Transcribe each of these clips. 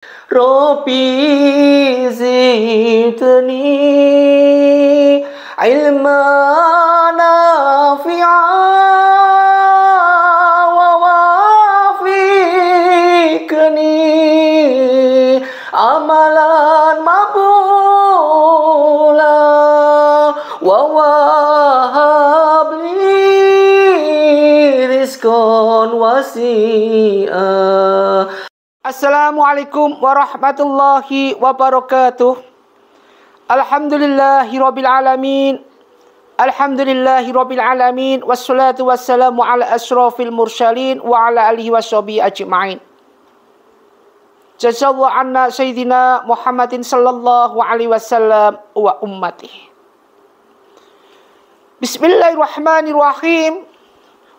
Rabbi zidni ilman nafi'an wa wafiqni amalan maqbula wa wahabli rizqan wasi'a. Assalamualaikum warahmatullahi wabarakatuh. Alhamdulillahirabbil alamin. Alhamdulillahirabbil alamin wassalatu wassalamu ala asyrafil mursalin wa ala alihi washabihi ajmain. Jazallahu anna sayyidina Muhammadin sallallahu alaihi wasallam wa ummatihi. Bismillahirrahmanirrahim.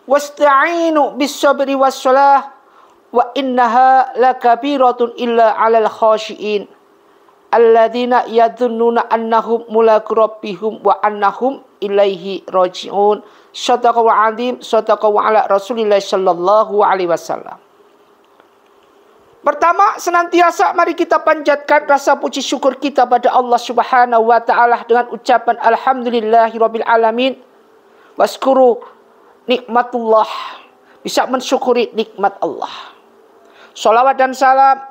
Wasta'inu bis sabri wassalah. Wa innaha lakabiratun illa 'alal khashiin alladzina yadhunnuna annahum mulaku rabbihim wa annahum ilaihi raji'un. Shadaqallahu 'azim, shadaqallahu ala Rasulillah sallallahu alaihi wasallam. Pertama, senantiasa mari kita panjatkan rasa puji syukur kita pada Allah Subhanahu wa taala dengan ucapan alhamdulillahirabbil alamin. Waskuru nikmatullah, bisa mensyukuri nikmat Allah. Salawat dan salam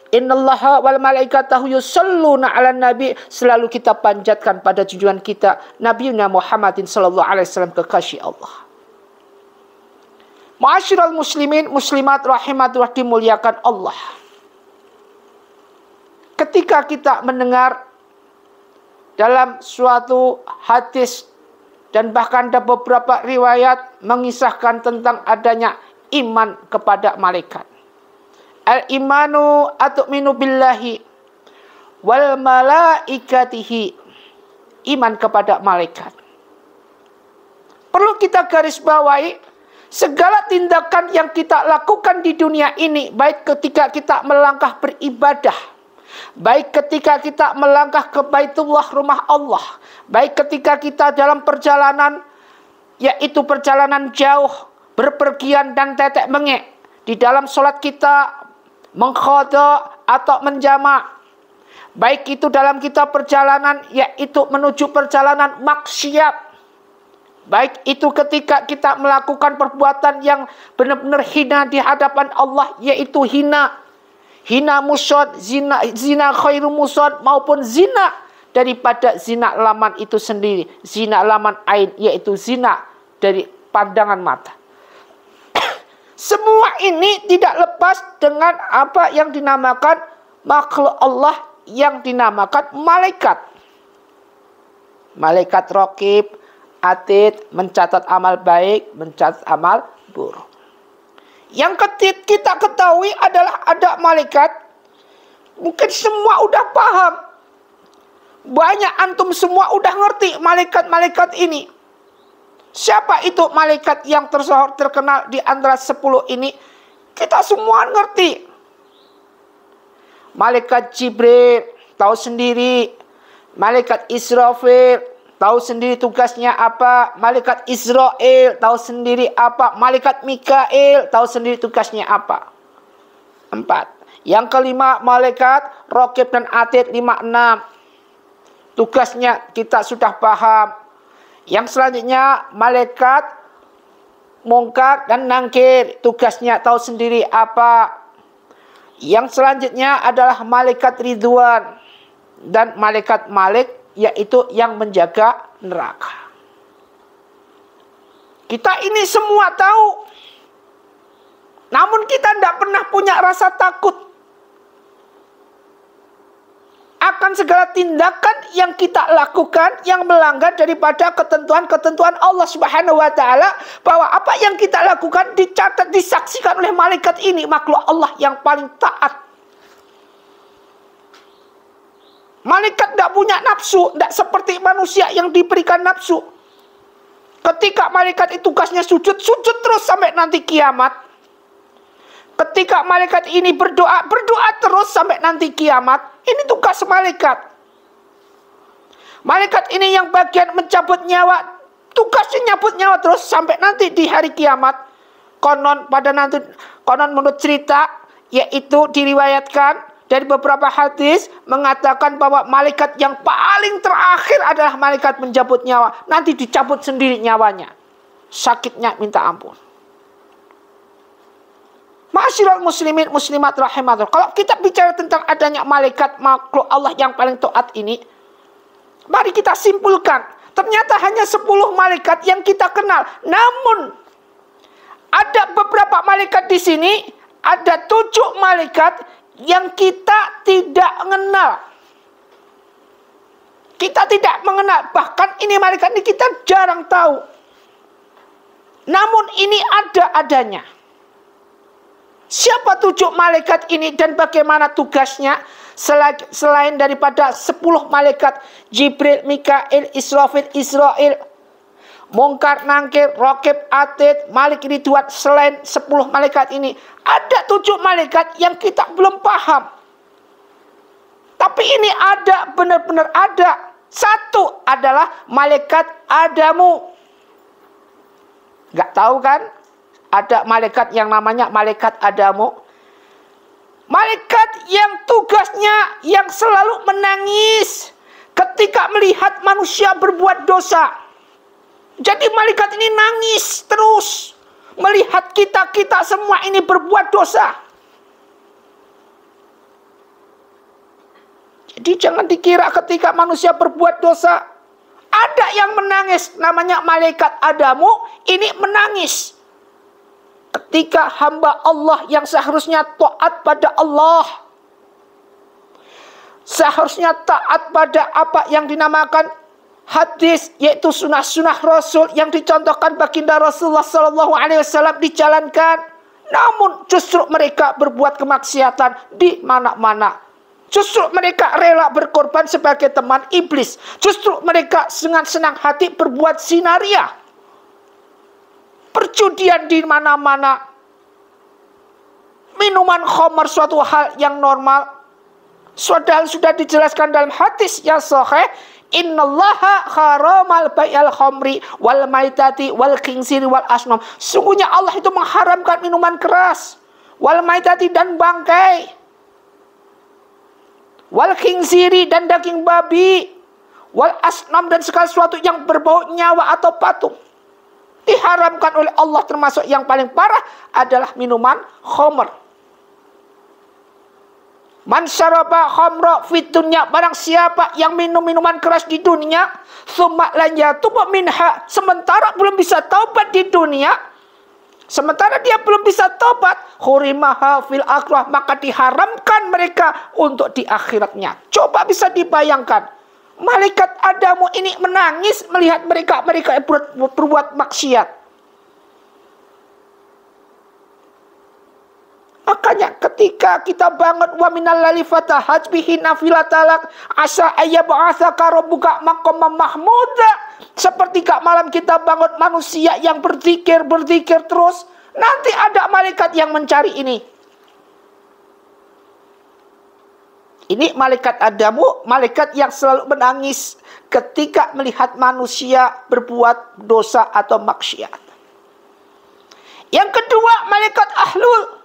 innallaha wal malaikatahu yusholluna 'alan nabi, selalu kita panjatkan pada junjungan kita Nabiuna Muhammadin sallallahu alaihi wasallam, kekasih Allah. Ma'asyiral muslimin muslimat rahimatullah, dimuliakan Allah. Ketika kita mendengar dalam suatu hadis dan bahkan ada beberapa riwayat mengisahkan tentang adanya iman kepada malaikat. Al-imanu atu'minu billahi wal malaikatihi. Iman kepada malaikat. Perlu kita garis bawahi, segala tindakan yang kita lakukan di dunia ini, baik ketika kita melangkah beribadah, baik ketika kita melangkah ke Baitullah, rumah Allah, baik ketika kita dalam perjalanan, yaitu perjalanan jauh, berpergian dan tetek mengek, di dalam sholat kita mengqadha atau menjamak, baik itu dalam kita perjalanan, yaitu menuju perjalanan maksiat, baik itu ketika kita melakukan perbuatan yang benar-benar hina di hadapan Allah, yaitu hina musod, zina khairu musod, maupun zina daripada zina laman itu sendiri, zina laman ain, yaitu zina dari pandangan mata. Semua ini tidak lepas dengan apa yang dinamakan makhluk Allah yang dinamakan malaikat. Malaikat raqib, atid, mencatat amal baik, mencatat amal buruk. Yang kita ketahui adalah ada malaikat. Mungkin semua udah paham. Banyak antum semua udah ngerti malaikat-malaikat ini. Siapa itu malaikat yang terkenal di antara 10 ini? Kita semua ngerti. Malaikat Jibril, tahu sendiri. Malaikat Israfil, tahu sendiri tugasnya apa. Malaikat Israel, tahu sendiri apa. Malaikat Mikail, tahu sendiri tugasnya apa. 4. Yang kelima, malaikat Raqib dan Atid, 5, 6. Tugasnya kita sudah paham. Yang selanjutnya, malaikat Munkar dan Nangkir, tugasnya tahu sendiri apa. Yang selanjutnya adalah malaikat Ridwan dan malaikat Malik, yaitu yang menjaga neraka. Kita ini semua tahu. Namun kita tidak pernah punya rasa takut akan segala tindakan yang kita lakukan yang melanggar daripada ketentuan-ketentuan Allah Subhanahu wa taala, bahwa apa yang kita lakukan dicatat, disaksikan oleh malaikat ini, makhluk Allah yang paling taat. Malaikat tidak punya nafsu, tidak seperti manusia yang diberikan nafsu. Ketika malaikat itu tugasnya sujud terus sampai nanti kiamat. Ketika malaikat ini berdoa terus sampai nanti kiamat. Ini tugas malaikat. Malaikat ini yang bagian mencabut nyawa, tugasnya nyabut nyawa terus sampai nanti di hari kiamat. Konon menurut cerita, yaitu diriwayatkan dari beberapa hadis mengatakan bahwa malaikat yang paling terakhir adalah malaikat mencabut nyawa. Nanti dicabut sendiri nyawanya. Sakitnya minta ampun. Ma'asyiral muslimin muslimat rahimakumullah. Kalau kita bicara tentang adanya malaikat makhluk Allah yang paling taat ini, mari kita simpulkan. Ternyata hanya 10 malaikat yang kita kenal. Namun ada beberapa malaikat di sini, ada 7 malaikat yang kita tidak mengenal. Kita tidak mengenal. Bahkan ini malaikat ini kita jarang tahu. Namun ini ada adanya. Siapa 7 malaikat ini dan bagaimana tugasnya? Selain daripada 10 malaikat, Jibril, Mikail, Israfil, Israel, Mungkar, Nangkir, Raqib, Atid, Malik, Ridwan. Selain 10 malaikat ini, ada 7 malaikat yang kita belum paham. Tapi ini ada, benar-benar ada. Satu adalah malaikat Adamu. Gak tahu kan? Ada malaikat yang namanya malaikat Adamu. Malaikat yang tugasnya yang selalu menangis ketika melihat manusia berbuat dosa. Jadi malaikat ini nangis terus melihat kita semua ini berbuat dosa. Jadi jangan dikira ketika manusia berbuat dosa ada yang menangis, namanya malaikat Adamu ini menangis. Ketika hamba Allah yang seharusnya taat pada Allah, seharusnya taat pada apa yang dinamakan hadis, yaitu sunnah-sunnah Rasul yang dicontohkan baginda Rasulullah SAW dijalankan. Namun justru mereka berbuat kemaksiatan di mana-mana. Justru mereka rela berkorban sebagai teman iblis. Justru mereka dengan senang hati berbuat sinaria. Perjudian di mana-mana. Minuman khamar suatu hal yang normal. Sudah dijelaskan dalam hadis yang sahih. Innallaha haramal bai'al khamri wal maitati wal khinsiri wal asnam. Sungguhnya Allah itu mengharamkan minuman keras, wal maitati dan bangkai, wal khinsiri dan daging babi, wal asnam dan segala sesuatu yang berbau nyawa atau patung. Diharamkan oleh Allah, termasuk yang paling parah adalah minuman khamr. Man syaraba khamra fid dunya, barang siapa yang minum minuman keras di dunia, tsumma lan yatuba minha, sementara belum bisa taubat di dunia, sementara dia belum bisa taubat, hurimaha fil akhirah, maka diharamkan mereka untuk di akhiratnya. Coba bisa dibayangkan. Malaikat Adamu ini menangis melihat mereka berbuat maksiat. Makanya ketika kita bangun wa minal laili fatahaj bihi nafilatalak asa ayyab'atsaka rabbuka maqaman mahmuda. Sepertiga malam kita bangun manusia yang berzikir terus. Nanti ada malaikat yang mencari ini. Ini malaikat Adamu, malaikat yang selalu menangis ketika melihat manusia berbuat dosa atau maksiat. Yang kedua, malaikat Ahlul.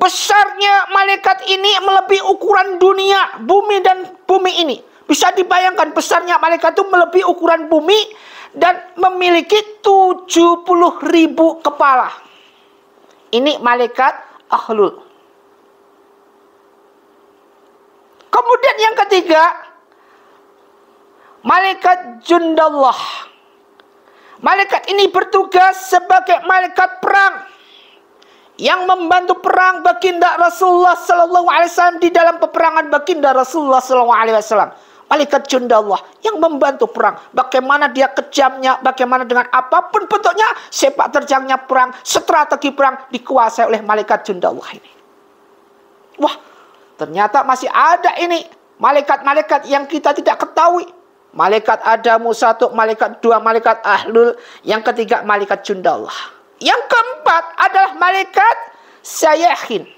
Besarnya malaikat ini melebihi ukuran dunia, bumi dan bumi ini. Bisa dibayangkan besarnya malaikat itu melebihi ukuran bumi dan memiliki 70.000 kepala. Ini malaikat Ahlul. Kemudian yang ketiga, malaikat Jundallah. Malaikat ini bertugas sebagai malaikat perang yang membantu perang baginda Rasulullah SAW di dalam peperangan baginda Rasulullah SAW. Malaikat Jundallah yang membantu perang. Bagaimana dia kejamnya, bagaimana dengan apapun bentuknya, sepak terjangnya perang, strategi perang dikuasai oleh malaikat Jundallah ini. Wah, ternyata masih ada ini malaikat-malaikat yang kita tidak ketahui. Malaikat Adamu 1, malaikat 2, malaikat Ahlul, yang ketiga malaikat Jundallah. Yang keempat adalah malaikat Sayahin.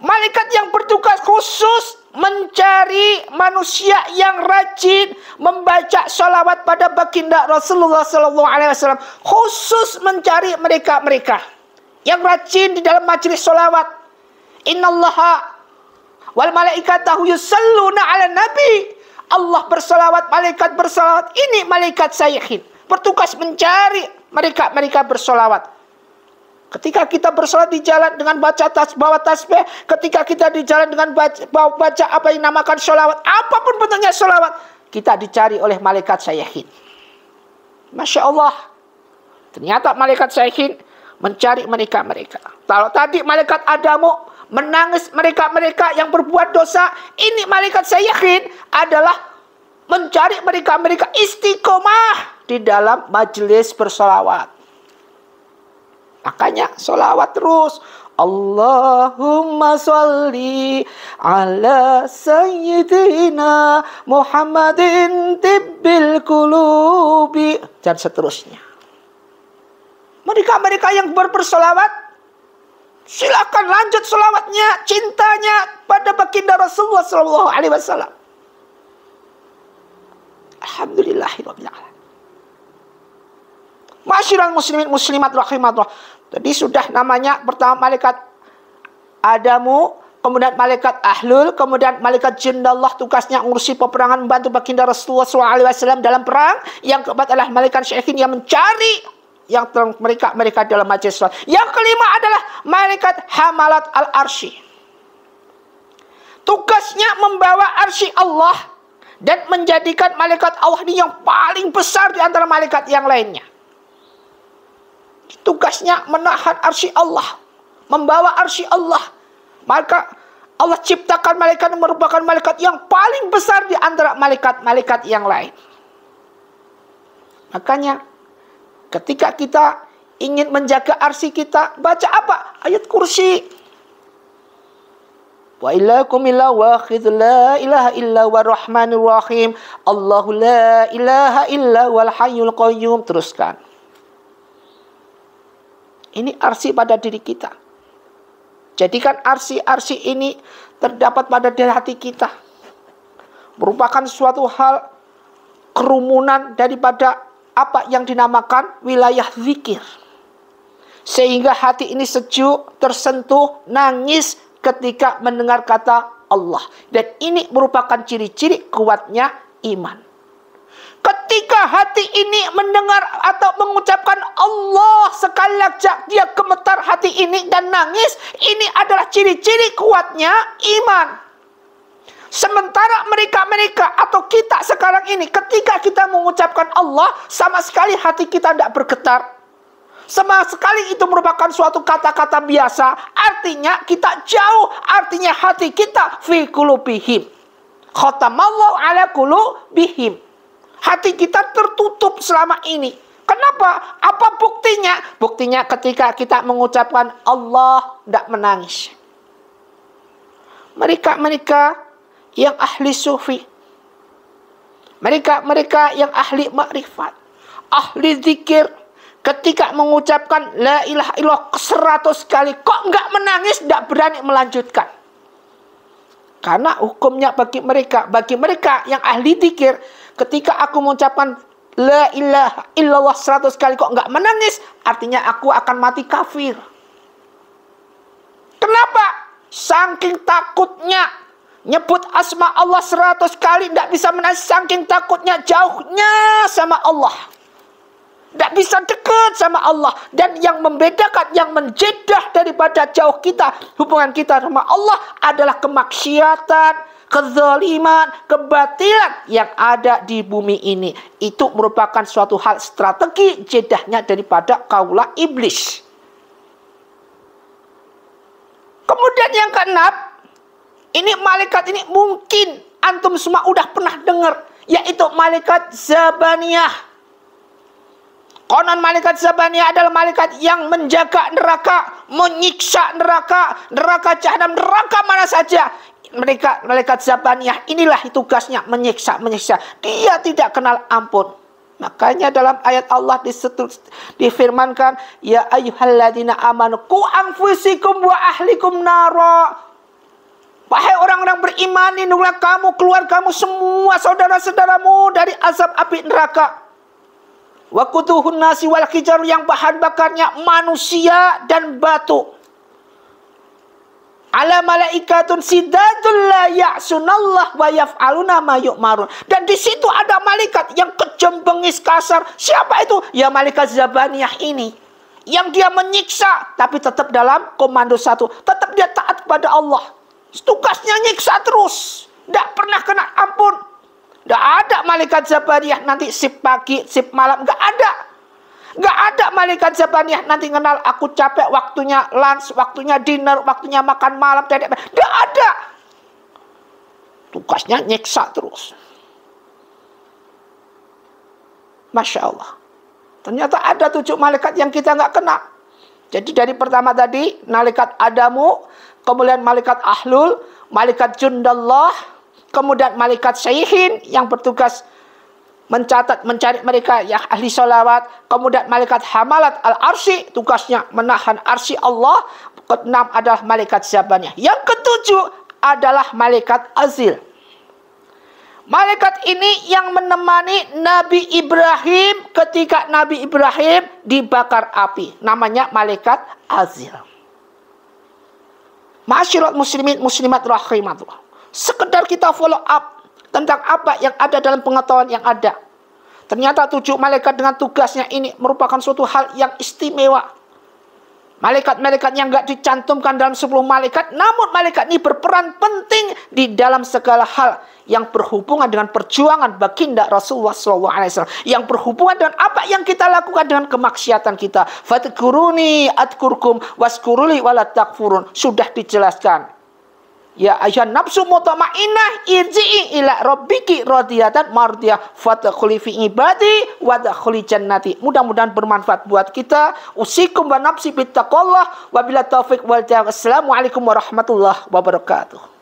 Malaikat yang bertugas khusus mencari manusia yang rajin membaca sholawat pada baginda Rasulullah SAW. Khusus mencari mereka-mereka yang rajin di dalam majelis sholawat. Innallaha Wal malaikatahu yusalluna 'alan nabi. Allah bersalawat, malaikat bersalawat. Ini malaikat sayyihin, bertugas mencari mereka bersolawat. Ketika kita bersolat di jalan dengan bawa tasbih, ketika kita di jalan dengan baca apa yang dinamakan sholawat, apapun bentuknya sholawat, kita dicari oleh malaikat sayyihin. Masya Allah. Ternyata malaikat sayyihin mencari mereka. Kalau tadi malaikat Adamu menangis mereka yang berbuat dosa, ini malaikat sayyihin adalah mencari mereka istiqomah di dalam majelis bersolawat. Makanya sholawat terus. Allahumma sholli ala sayyidina Muhammadin tibbil qulubi, dan seterusnya. Mereka yang bersolawat, silakan lanjut sholawatnya, cintanya pada baginda Rasulullah sallallahu alaihi wasallam. Alhamdulillahirabbil alamin. Masyiral muslimin muslimat rahimatullah. Jadi sudah namanya pertama malaikat Adamu, kemudian malaikat Ahlul, kemudian malaikat Jindallah tugasnya ngurusi peperangan, membantu baginda Rasulullah SAW dalam perang. Yang keempat adalah malaikat syaihin yang mencari yang mereka dalam majelis sholat. Yang kelima adalah malaikat hamalat al-arsy. Tugasnya membawa arsy Allah dan menjadikan malaikat Allah ini yang paling besar di antara malaikat yang lainnya. Tugasnya menahan arsy Allah, membawa arsy Allah. Maka Allah ciptakan malaikat yang merupakan malaikat yang paling besar di antara malaikat-malaikat yang lain. Makanya ketika kita ingin menjaga arsy kita, baca apa? Ayat kursi. Wa ilakum illa wahid la ilaha illa wa rahmanir rahim. Allahu la ilaha illa wal hayyul qayyum. Teruskan. Ini arsy pada diri kita. Jadikan arsy ini terdapat pada diri hati kita. Merupakan suatu hal kerumunan daripada apa yang dinamakan wilayah zikir. Sehingga hati ini sejuk, tersentuh, nangis ketika mendengar kata Allah. Dan ini merupakan ciri-ciri kuatnya iman. Ketika hati ini mendengar atau mengucapkan Allah sekali lagi, dia gemetar hati ini dan nangis. Ini adalah ciri-ciri kuatnya iman. Sementara mereka atau kita sekarang ini, ketika kita mengucapkan Allah, sama sekali hati kita tidak bergetar. Sama sekali itu merupakan suatu kata-kata biasa. Artinya kita jauh. Artinya hati kita fi qulubihim. Khatamallahu ala qulubihim. Hati kita tertutup selama ini. Kenapa? Apa buktinya? Buktinya ketika kita mengucapkan Allah tidak menangis. Mereka yang ahli sufi, mereka yang ahli makrifat, ahli zikir, ketika mengucapkan la ilaha illallah 100 kali, kok nggak menangis, nggak berani melanjutkan. Karena hukumnya bagi mereka yang ahli zikir, ketika aku mengucapkan la ilaha illallah 100 kali kok nggak menangis, artinya aku akan mati kafir. Kenapa? Saking takutnya nyebut asma Allah 100 kali tidak bisa menangis, saking takutnya jauhnya sama Allah. Tidak bisa dekat sama Allah. Dan yang membedakan, yang menjedah daripada jauh kita, hubungan kita sama Allah adalah kemaksiatan, kezaliman, kebatilan yang ada di bumi ini. Itu merupakan suatu hal strategi jedahnya daripada kaulah iblis. Kemudian yang keenam, ini malaikat ini mungkin antum semua udah pernah dengar, yaitu malaikat Zabaniyah. Konon malaikat Zabaniyah adalah malaikat yang menjaga neraka, menyiksa neraka jahanam, neraka mana saja. Malaikat Zabaniyah inilah tugasnya menyiksa. Dia tidak kenal ampun. Makanya dalam ayat Allah difirmankan, ya ayyuhalladzina amanu qu anfusikum wa ahlikum nara. Wahai orang-orang beriman, lindungilah kamu, keluargamu, semua saudara-saudaramu dari azab api neraka. Wa quduhun nasi wal hijar, yang bahan bakarnya manusia dan batu. ala malaikatun sidatul la ya'sunallah wa yaf'aluna ma yu'marun. Dan di situ ada malaikat yang kejam, bengis, kasar. Siapa itu? Ya malaikat Zabaniyah ini. Yang dia menyiksa, tapi tetap dalam komando satu. Tetap dia taat kepada Allah. Tugasnya nyiksa terus. Tidak pernah kena ampun. Tidak ada malaikat Zabaniyah nanti sip pagi, sip malam. Tidak ada. Nggak ada malaikat Zabaniyah nanti kenal aku capek, waktunya lunch, waktunya dinner, waktunya makan malam. Tidak ada. Tugasnya nyiksa terus. Masya Allah. Ternyata ada 7 malaikat yang kita nggak kena. Jadi dari pertama tadi, malaikat Adamu, kemudian malaikat Ahlul, malaikat Jundallah, kemudian malaikat Syaihin yang bertugas mencatat, mencari mereka yang ahli sholawat. Kemudian malaikat Hamalat al-Arsy, tugasnya menahan arsy Allah. Keenam adalah malaikat Zabaniyah. Yang ketujuh adalah malaikat Azil. Malaikat ini yang menemani Nabi Ibrahim ketika Nabi Ibrahim dibakar api. Namanya malaikat Azil. Ma'asyiral muslimin muslimat rahimatullah. Sekedar kita follow up tentang apa yang ada dalam pengetahuan yang ada. Ternyata 7 malaikat dengan tugasnya ini merupakan suatu hal yang istimewa. Malaikat-malaikat yang nggak dicantumkan dalam 10 malaikat, namun malaikat ini berperan penting di dalam segala hal yang berhubungan dengan perjuangan baginda Rasulullah SAW, yang berhubungan dengan apa yang kita lakukan dengan kemaksiatan kita. Fadkuruni adkurkum waskuruli wala takfurun. Sudah dijelaskan. Ya ayyuhan nafsu mutmainnah irji'i ila rabbiki radiyatan mardiyah fadkhuli fi ibadi wadkhuli jannati. Mudah-mudahan bermanfaat buat kita. Usikum wa nafsi bittaqallah wa bila taufiq wal hidayah. Assalamualaikum warahmatullahi wabarakatuh.